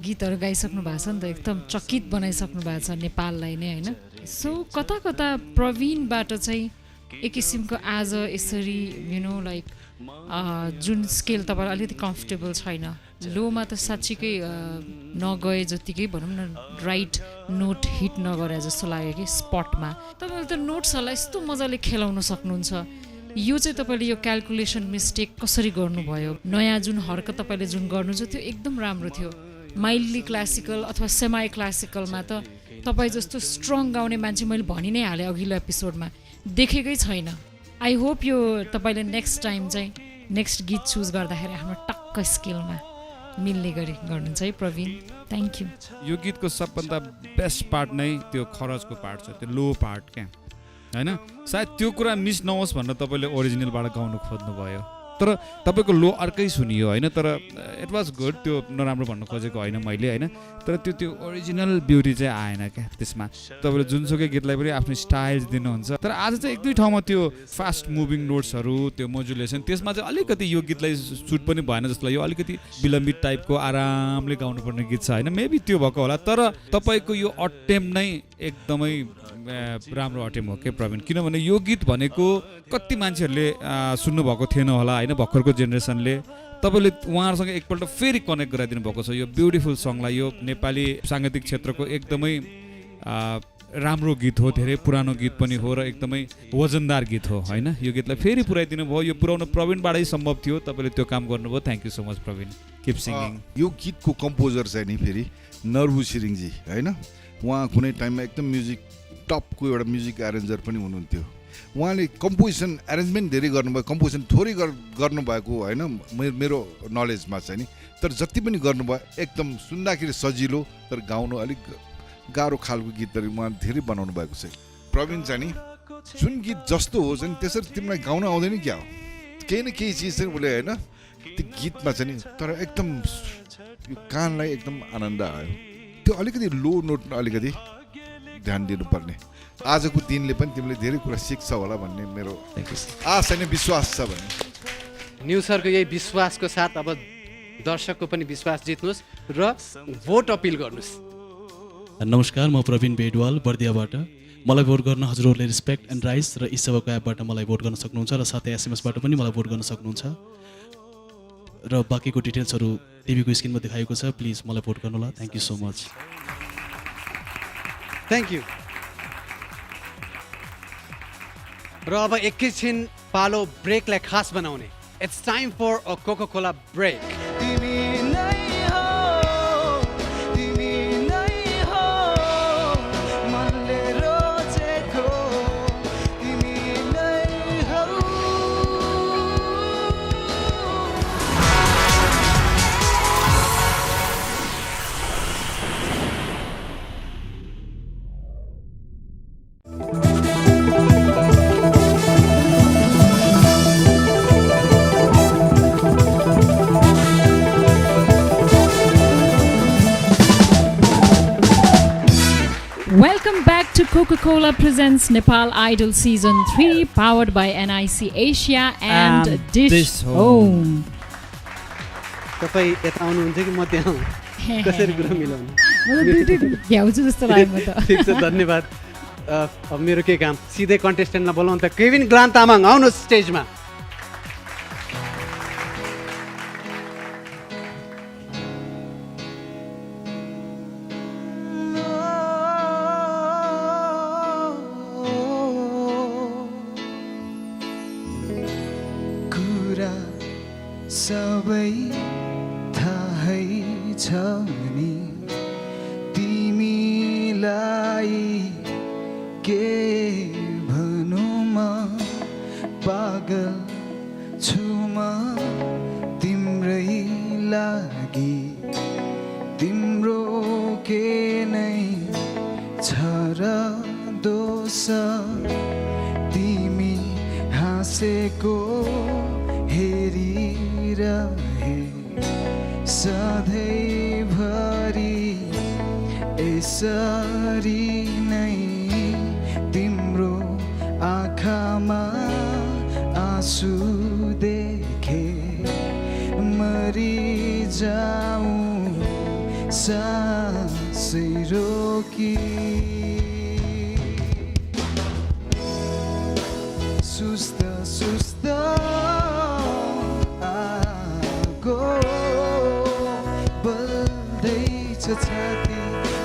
गीतहरू गाइसक्नु भएको छ नि त एकदम चकित बनाइसक्नु भएको छ नेपाललाई नै होइन सो कता कता प्रवीणबाट चाहिँ एक किसिमको आज यसरी नो लाइक जुन स्केल तपाईँलाई अलिकति कम्फर्टेबल छैन लोमा त साँच्चीकै नगए जतिकै भनौँ न राइट नोट हिट नगरे जस्तो लाग्यो कि स्पटमा तपाईँले त नोट्सहरूलाई यस्तो मजाले खेलाउन सक्नुहुन्छ यो चाहिँ तपाईँले यो क्यालकुलेसन मिस्टेक कसरी गर्नुभयो नयाँ जुन हर्क तपाईँले जुन गर्नु छ त्यो एकदम राम्रो थियो माइल्डली क्लासिकल अथवा सेमाई क्लासिकलमा त तपाईँ जस्तो स्ट्रङ गाउने मान्छे मैले भनि नै हालेँ अघिल्लो एपिसोडमा देखेकै छैन आई होप यो तपाईँले नेक्स्ट टाइम चाहिँ नेक्स्ट गीत चुज गर्दाखेरि हाम्रो टक्क स्केलमा मिल्ने गरी गर्नुहुन्छ है प्रवीण थ्याङ्क यू यो गीतको सबभन्दा बेस्ट पार्ट नै त्यो खरजको पार्ट छ त्यो लो पार्ट क्या होइन सायद त्यो कुरा मिस नहोस् भनेर तपाईँले ओरिजिनलबाट गाउनु खोज्नुभयो तर तपाईँको लो अर्कै सुनियो होइन तर इट वाज गुड त्यो नराम्रो भन्नु खोजेको होइन मैले होइन तर त्यो ओरिजिनल ब्युटी चाहिँ आएन क्या त्यसमा तपाईँले जुनसुकै गीतलाई पनि आफ्नो स्टाइल दिनुहुन्छ तर आज चाहिँ एक दुई ठाउँमा त्यो फास्ट मुभिङ नोट्सहरू त्यो मोजुलेसन त्यसमा चाहिँ अलिकति यो गीतलाई सुट पनि भएन जस्तो लाग्यो अलिकति विलम्बित टाइपको आरामले गाउनुपर्ने गीत छ होइन मेबी त्यो भएको होला तर तपाईँको यो अटेम्प नै एकदमै राम्रो अटेम्प हो के प्रवीण किनभने यो गीत भनेको कति मान्छेहरूले सुन्नुभएको थिएन होला होइन भर्खरको जेनेरेसनले तपाईँले उहाँहरूसँग एकपल्ट फेरि कनेक्ट गराइदिनु भएको छ यो ब्युटिफुल सङलाई यो नेपाली साङ्गीतिक क्षेत्रको एकदमै राम्रो गीत हो धेरै पुरानो गीत पनि हो र एकदमै वजनदार गीत हो होइन यो गीतलाई फेरि पुऱ्याइदिनु भयो यो पुऱ्याउनु प्रवीणबाटै सम्भव थियो तपाईँले त्यो काम गर्नुभयो thank you so much Pravin keep singing यो गीतको कम्पोजर चाहिँ नि फेरि नर्बु छिरिङजी होइन उहाँ कुनै टाइममा एकदम म्युजिक टपको एउटा म्युजिक एरेन्जर पनि हुनुहुन्थ्यो उहाँले कम्पोजिसन एरेन्जमेन्ट धेरै गर्नुभयो कम्पोजिसन थोरै गर्नुभएको होइन मेरो नलेजमा चाहिँ नि तर जति पनि गर्नुभयो एकदम सुन्दाखेरि सजिलो तर गाउनु अलिक गाह्रो खालको गीतहरू उहाँ धेरै बनाउनु भएको छ प्रवीण चाहिँ नि जुन गीत जस्तो हो चाहिँ त्यसरी तिमीलाई गाउन आउँदैन क्या हो केही न केही चिज चाहिँ उसले होइन त्यो गीतमा चाहिँ नि तर एकदम यो कानलाई एकदम आनन्द आयो त्यो अलिकति लो नोटमा अलिकति ध्यान दिनुपर्ने आजको दिनले पनि तिमीले धेरै कुरा सिक्छ होला भन्ने मेरो आशा नै विश्वास छ भन्ने न्युज सरको यही विश्वासको साथ अब दर्शकको पनि विश्वास जित्नुहोस् र भोट अपिल गर्नुहोस् नमस्कार म प्रवीण बेडवाल बर्दियाबाट मलाई भोट गर्न हजुरहरूले रेस्पेक्ट एन्ड राइज र इसेवाको एपबाट मलाई भोट गर्न सक्नुहुन्छ र साथै एसएमएसबाट पनि मलाई भोट गर्न सक्नुहुन्छ र बाँकीको डिटेल्सहरू टिभीको स्क्रिनमा देखाएको छ प्लिज मलाई भोट गर्नुहोला thank you so much thank you र अब एकैछिन पालो ब्रेकलाई खास बनाउने it's time for a Coca Cola break Welcome back to Coca-Cola presents Nepal Idol Season 3 powered by NIC Asia and Dish Home. तपाईँ यता आउनुहुन्छ कि म त्यहाँ कसरी कुरा मिलाउनु भ्याउँछु जस्तो लाग्यो म त ठिक छ धन्यवाद अब मेरो के काम सिधै कन्टेस्टेन्टलाई बोलाउनु त केविन ग्रान्ट तामाङ आउनुहोस् स्टेजमा सबै थाहै छ नि तिमीलाई के भनौँ म पागल छु म तिम्रै लागि तिम्रो के नै छ र दोष तिमी हाँसेको हेरिरहे सधैँभरि यसरी नै तिम्रो आँखामा आँसु देखे मरिजाऊँ सासै रोकी सुस्त सुस्त बल्दैछ छाती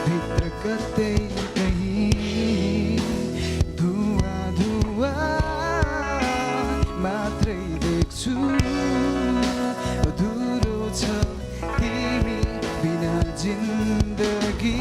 भित्र कतै कहीँ धुवा धुवा मात्रै देख्छु अधुरो छ तिमी बिना जिन्दगी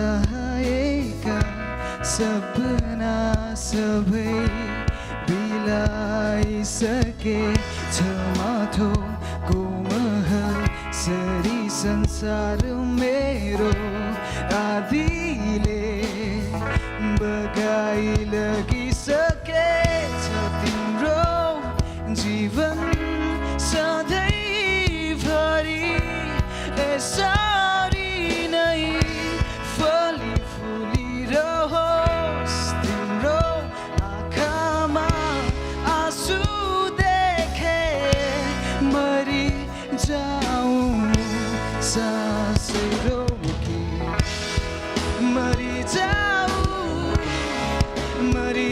सजाएका सपना सबै बिलाइसके छ माथोको महल सरी संसार मेरो आदिले बगाइ लगिसके छ तिम्रो जीवन सधैँभरि यसरी नै फली फुलिरहोस् तिम्रो आँखामा आँसु देखे मरि जाऊँ सासै रोकी मरि जाऊँ मरि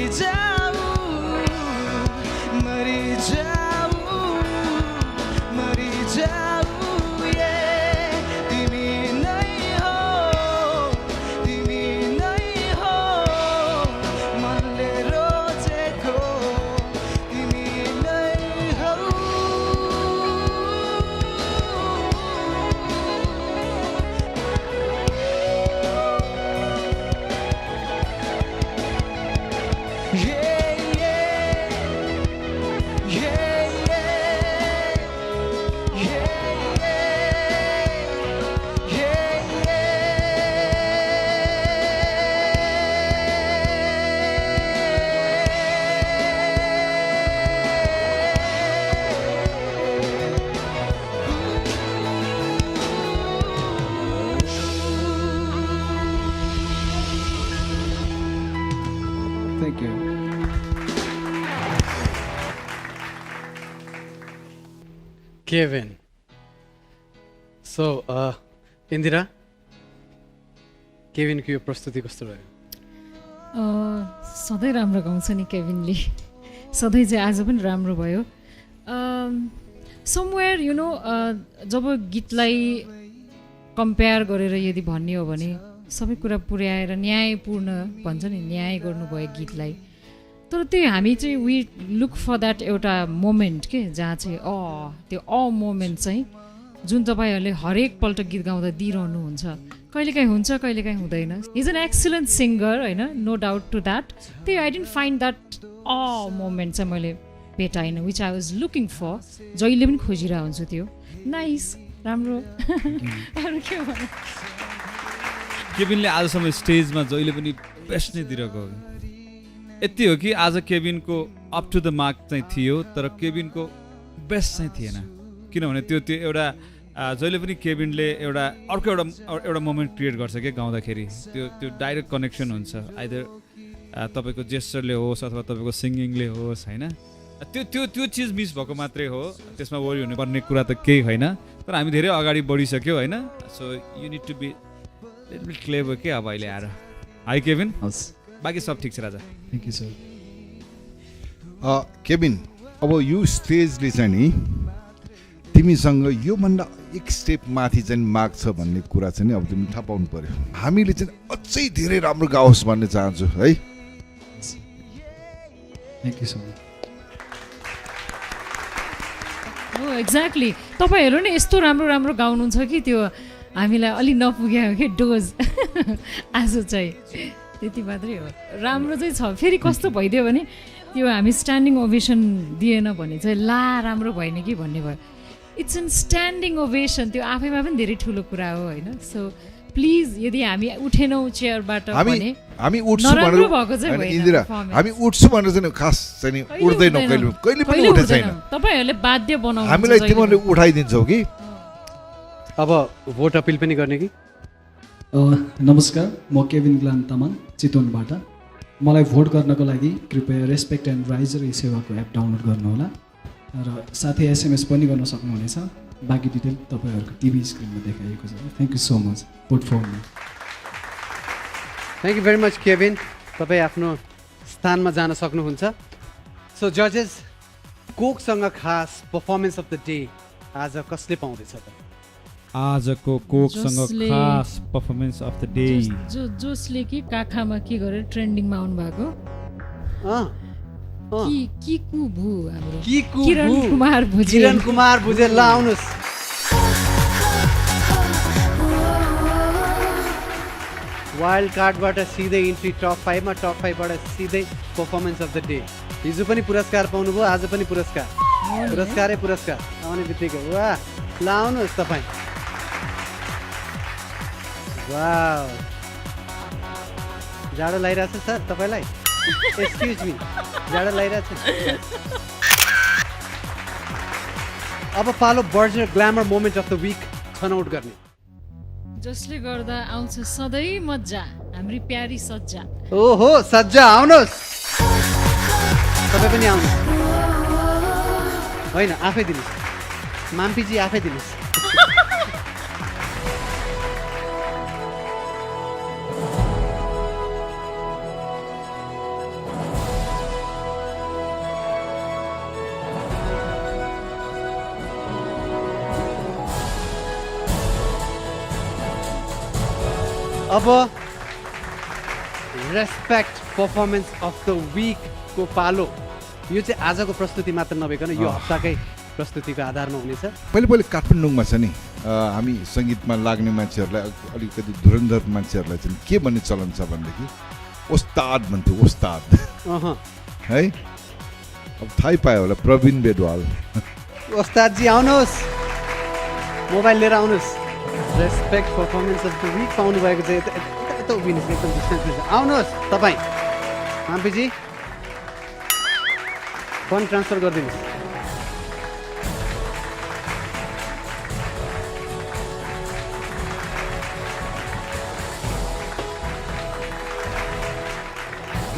केभिन सो इन्दिरा केभिनको यो प्रस्तुति कस्तो रह्यो सधैँ राम्रो गाउँछ नि केभिनले सधैँ चाहिँ आज पनि राम्रो भयो समवेयर यु नो जब गीतलाई कम्पेयर गरेर यदि भन्ने हो भने सबै कुरा पुर्याएर न्यायपूर्ण भन्छ नि न्याय गर्नुभयो गीतलाई तर त्यो हामी चाहिँ वी लुक फर द्याट एउटा मोमेन्ट के जहाँ चाहिँ त्यो मोमेन्ट चाहिँ जुन तपाईँहरूले हरेकपल्ट गीत गाउँदा दिइरहनुहुन्छ कहिलेकाहीँ हुन्छ कहिलेकाहीँ हुँदैन इज एन एक्सिलेन्ट सिङ्गर होइन नो डाउट टु द्याट त्यही I didn't find that moment चाहिँ मैले भेटाइनँ which I was looking for जहिले पनि खोजिरहेको हुन्छु त्यो नाइस राम्रो अरू के भन्नु केभिनले आजसम्म स्टेजमा जहिले पनि बेस्ट नै दिइरहेको हो यति हो कि आज केभिनको अप टु द मार्क चाहिँ थियो तर केभिनको बेस्ट चाहिँ थिएन किनभने त्यो एउटा जहिले पनि केभिनले अर्को एउटा मोमेन्ट क्रिएट गर्छ क्या गाउँदाखेरि त्यो डाइरेक्ट कनेक्सन हुन्छ आइदर तपाईँको जेस्चरले होस् अथवा तपाईँको सिङ्गिङले होस् होइन त्यो चिज मिस भएको मात्रै हो त्यसमा वरि हुनुपर्ने कुरा त केही होइन तर हामी धेरै अगाडि बढिसक्यो होइन so you need to be little bit clever के अब अहिले आएर हाई केभिन हस् बाँकी सब ठिक छ राजा थ्याङ्क यू सर केभिन अब यो स्टेजले चाहिँ नि तिमीसँग योभन्दा एक स्टेप माथि चाहिँ माग्छ भन्ने कुरा चाहिँ नि अब तिमीले थाहा पाउनु पर्यो हामीले चाहिँ अझै धेरै राम्रो गाओस् भन्ने चाहन्छु है थ्याङ्क यू सो मच हो एक्ज्याक्टली तपाईँहरू नै यस्तो राम्रो राम्रो गाउनुहुन्छ कि त्यो हामीलाई अलि नपुग्यो कि डोज आज चाहिँ त्यति मात्रै हो राम्रो चाहिँ छ फेरि कस्तो भइदियो भने त्यो हामी स्ट्यान्डिङ ओभेसन दिएन भने चाहिँ ला राम्रो भएन कि भन्ने भयो इट्स एन स्ट्यान्डिङ ओभेसन त्यो आफैमा पनि धेरै ठुलो कुरा हो होइन सो प्लिज यदि हामी उठेनौँ चेयरबाट भने हामी उठ्छु नराम्रो भएको चाहिँ भनेर इन्दिरा हामी उठ्छु भनेर चाहिँ खास चाहिँ उठ्दैनौँ कहिले पनि उठेको छैन तपाईँहरूले बाध्य बनाउनु हामीलाई तिमीहरूले उठाइदिन्छौ कि अब भोट अपिल पनि गर्ने कि नमस्कार म केभिन ग्लान तामाङ चितवनबाट मलाई भोट गर्नको लागि कृपया रेस्पेक्ट एन्ड राइज र सेवाको एप डाउनलोड गर्नुहोला र साथै एसएमएस पनि गर्न सक्नुहुनेछ बाँकी डिटेल तपाईँहरूको टिभी स्क्रिनमा देखाइएको छ thank you so much vote for me thank you very much Kevin तपाईँ आफ्नो स्थानमा जान सक्नुहुन्छ सो जजेस कोकसँग खास पर्फर्मेन्स अफ द डे आज कसले पाउँदैछ त आजको कोकसँग खास पर्फर्मेन्स अफ द डे जसले कि काखामा के गरेर ट्रेन्डिङमा आउनु भएको किकु भु हाम्रो किरण कुमार भुजेल ल आउनुहोस् वाइल्ड कार्डबाट सिधै इन्ट्री टप 5 मा टप 5 बाट सिधै पर्फर्मेन्स अफ द डे हिजो पनि पुरस्कार पाउनुभयो आज पनि पुरस्कारै पुरस्कार आउने बित्तिकै वाह ल आउनुहोस् तपाईँ वाह जाडो लागिरहेछ सर तपाईँलाई एक्सक्युज मी जाडो लागिरहेछ अब पालो burger glamour moment of the week छनौट गर्ने जसले गर्दा आउँछ सधैँ मजा हाम्री प्यारी सज्जा ओहो सज्जा आउनुहोस् तपाईँ पनि आउनुहोस् होइन आफै दिनुहोस् माम्पीजी आफै दिनुहोस् अब रेस्पेक्ट पर्फर्मेन्स अफ द विकको पालो यो चाहिँ आजको प्रस्तुति मात्र नभइकन यो हप्ताकै प्रस्तुतिको आधारमा हुनेछ पहिले काठमाडौँमा छ नि हामी सङ्गीतमा लाग्ने मान्छेहरूलाई अलिकति धुरन्धर मान्छेहरूलाई चाहिँ के भन्ने चलन छ भनेदेखि ओस्ताद भन्थ्यो ओस्ताद है अब थाहै पायो होला प्रवीण बेदवाल ओस्तादजी आउनुहोस् मोबाइल लिएर आउनुहोस् respect performance of the week पाउनु भएको चाहिँ यता उभिनुहोस् एकदम डिस्टेन्समा आउनुहोस् तपाईँ माम्पीजी फन्ड ट्रान्सफर गरिदिनुहोस्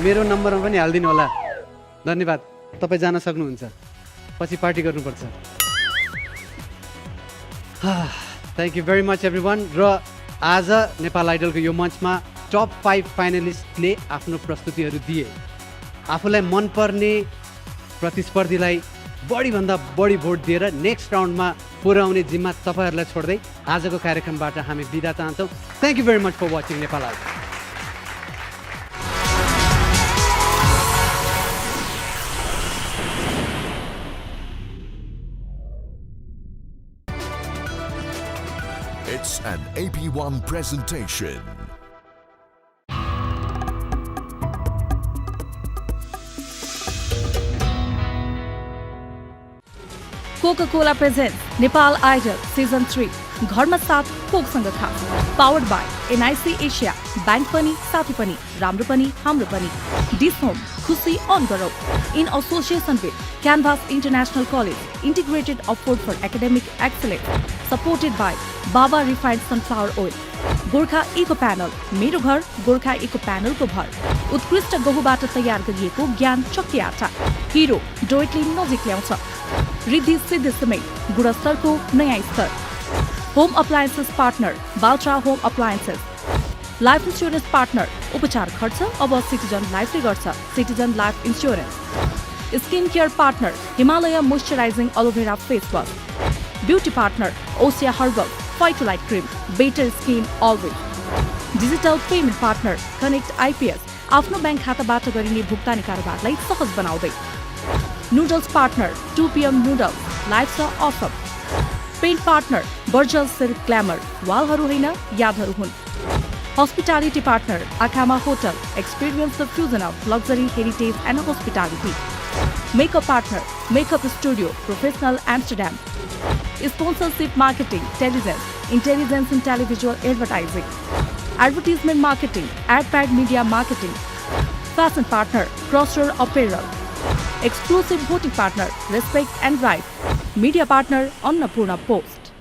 मेरो नम्बरमा पनि हालिदिनु होला धन्यवाद तपाईँ जान सक्नुहुन्छ पछि पार्टी गर्नुपर्छ thank you very much everyone. र आज नेपाल आइडलको यो मञ्चमा टप 5 फाइनलिस्टले आफ्नो प्रस्तुतिहरू दिए। आफूलाई मनपर्ने प्रतिस्पर्धीलाई बढीभन्दा बढी भोट दिएर नेक्स्ट राउन्डमा पुर्याउने जिम्मा तपाईँहरूलाई छोड्दै आजको कार्यक्रमबाट हामी बिदा चाहन्छौँ। Thank you very much for watching Nepal Idol. It's an AP1 presentation. Coca-Cola presents Nepal Idol Season 3 घरमा साथ कोकसँग खास powered by NIC Asia bank पनि साथी पनि राम्रो पनि हाम्रो पनि डिस होम खुसी अन गरौ in association with canvas international college integrated afford for academic excellence supported by Baba refined sunflower oil Gorkha eco panel मेरो घर गोर्खा इको प्यानलको भर उत्कृष्ट गहुबाट तयार गरिएको ज्ञान चक्की आटा हिरो डोइटली नजिक ल्याउँछ रिद्धि सिद्धि सिमेन्ट गुणस्तरको नयाँ स्तर home appliances partner Baltra home appliances life insurance partner उपचार खर्च अब सिटिजन लाइफले गर्छ citizen life insurance skin care partner Himalaya moisturising aloe vera face wash beauty partner Osian herbal फाइटोलाइट cream better skin always digital payment partner connect IPS आफ्नो ब्याङ्क खाताबाट गरिने भुक्तानी कारोबारलाई सहज बनाउँदै noodles partner 2 PM noodles life छ Assam paint partner बर्जल silk glamour वालहरू होइन यादहरू हुन् हस्पिटालिटी पार्टनर आखामा hotel experience the fusion of luxury heritage and hospitality makeup partner makeup studio professional Amsterdam sponsorship marketing intelligence in televisual advertising advertisement marketing adpad media marketing fashion partner crossroad apparel exclusive voting partner Respect and Right media partner Annapurna Post